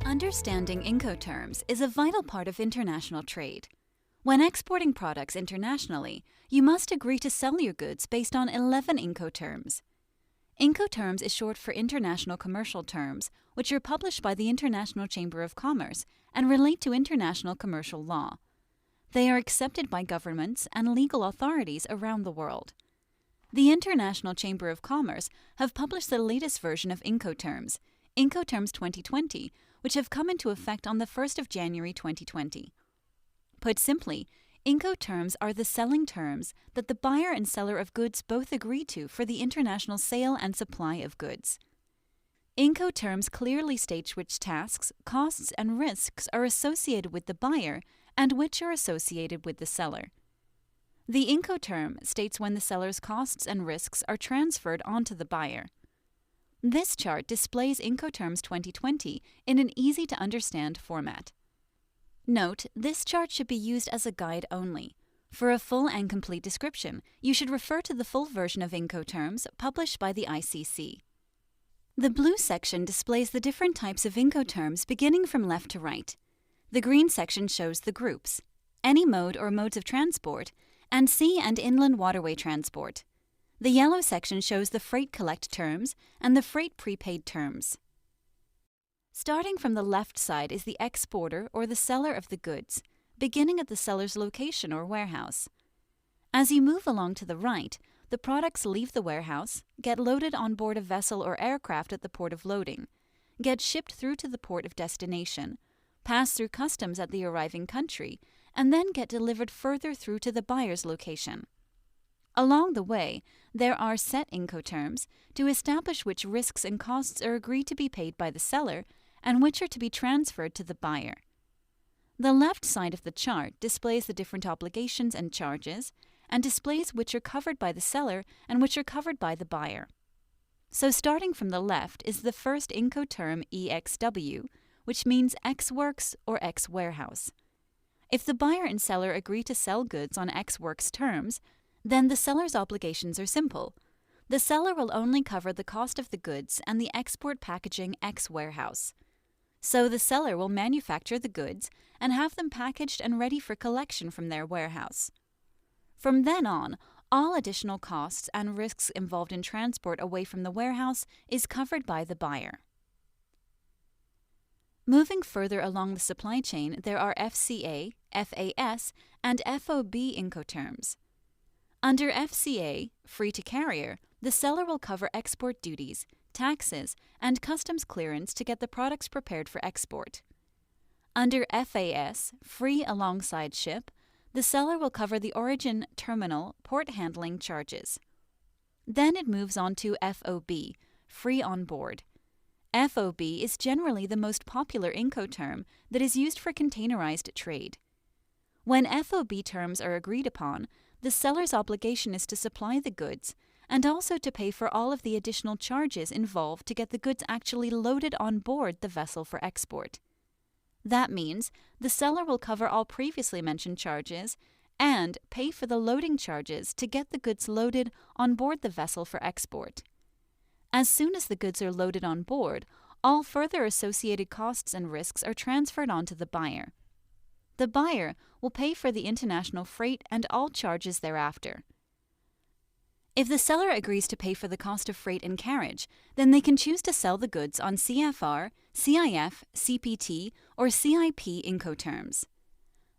Understanding Incoterms is a vital part of international trade. When exporting products internationally, you must agree to sell your goods based on 11 Incoterms. Incoterms is short for International Commercial Terms, which are published by the International Chamber of Commerce and relate to international commercial law. They are accepted by governments and legal authorities around the world. The International Chamber of Commerce have published the latest version of Incoterms, Incoterms 2020, which have come into effect on the 1st of January 2020. Put simply, Incoterms are the selling terms that the buyer and seller of goods both agree to for the international sale and supply of goods. Incoterms clearly state which tasks, costs, and risks are associated with the buyer and which are associated with the seller. The Incoterm states when the seller's costs and risks are transferred onto the buyer. This chart displays Incoterms 2020 in an easy-to-understand format. Note, this chart should be used as a guide only. For a full and complete description, you should refer to the full version of Incoterms published by the ICC. The blue section displays the different types of Incoterms beginning from left to right. The green section shows the groups, any mode or modes of transport, and sea and inland waterway transport. The yellow section shows the freight collect terms and the freight prepaid terms. Starting from the left side is the exporter or the seller of the goods, beginning at the seller's location or warehouse. As you move along to the right, the products leave the warehouse, get loaded on board a vessel or aircraft at the port of loading, get shipped through to the port of destination, pass through customs at the arriving country, and then get delivered further through to the buyer's location. Along the way, there are set Incoterms to establish which risks and costs are agreed to be paid by the seller and which are to be transferred to the buyer. The left side of the chart displays the different obligations and charges and displays which are covered by the seller and which are covered by the buyer. So starting from the left is the first Incoterm EXW, which means X Works or X Warehouse. If the buyer and seller agree to sell goods on X Works terms, then the seller's obligations are simple. The seller will only cover the cost of the goods and the export packaging X warehouse. So the seller will manufacture the goods and have them packaged and ready for collection from their warehouse. From then on, all additional costs and risks involved in transport away from the warehouse is covered by the buyer. Moving further along the supply chain, there are FCA, FAS, and FOB Incoterms. Under FCA, free to carrier, the seller will cover export duties, taxes, and customs clearance to get the products prepared for export. Under FAS, free alongside ship, the seller will cover the origin, terminal, port handling charges. Then it moves on to FOB, free on board. FOB is generally the most popular Incoterm that is used for containerized trade. When FOB terms are agreed upon, the seller's obligation is to supply the goods and also to pay for all of the additional charges involved to get the goods actually loaded on board the vessel for export. That means the seller will cover all previously mentioned charges and pay for the loading charges to get the goods loaded on board the vessel for export. As soon as the goods are loaded on board, all further associated costs and risks are transferred onto the buyer. The buyer will pay for the international freight and all charges thereafter. If the seller agrees to pay for the cost of freight and carriage, then they can choose to sell the goods on CFR, CIF, CPT, or CIP Incoterms.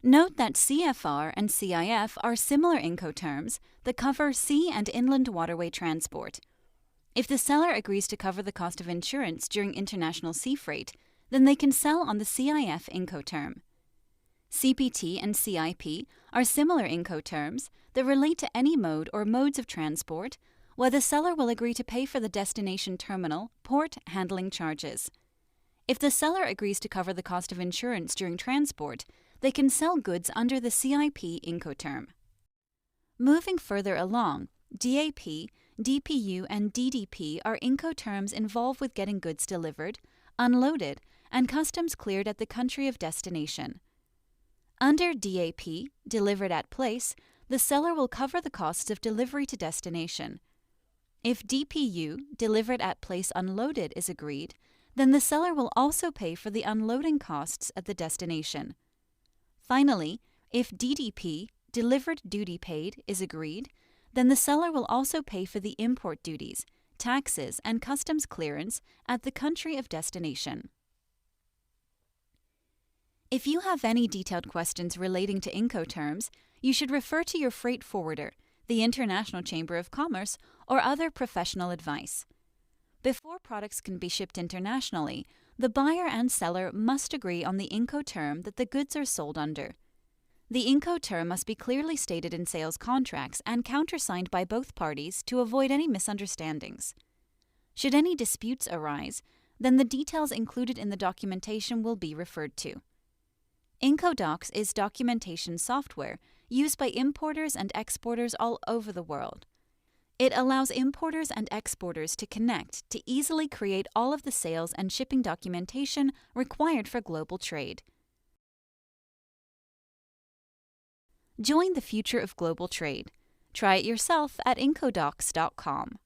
Note that CFR and CIF are similar Incoterms that cover sea and inland waterway transport. If the seller agrees to cover the cost of insurance during international sea freight, then they can sell on the CIF Incoterm. CPT and CIP are similar Incoterms that relate to any mode or modes of transport, where the seller will agree to pay for the destination terminal, port, handling charges. If the seller agrees to cover the cost of insurance during transport, they can sell goods under the CIP Incoterm. Moving further along, DAP, DPU, and DDP are Incoterms involved with getting goods delivered, unloaded, and customs cleared at the country of destination. Under DAP, delivered at place, the seller will cover the costs of delivery to destination. If DPU, delivered at place unloaded, is agreed, then the seller will also pay for the unloading costs at the destination. Finally, if DDP, delivered duty paid, is agreed, then the seller will also pay for the import duties, taxes, and customs clearance at the country of destination. If you have any detailed questions relating to Incoterms, you should refer to your freight forwarder, the International Chamber of Commerce, or other professional advice. Before products can be shipped internationally, the buyer and seller must agree on the Incoterm that the goods are sold under. The Incoterm must be clearly stated in sales contracts and countersigned by both parties to avoid any misunderstandings. Should any disputes arise, then the details included in the documentation will be referred to. Incodocs is documentation software used by importers and exporters all over the world. It allows importers and exporters to connect to easily create all of the sales and shipping documentation required for global trade. Join the future of global trade. Try it yourself at incodocs.com.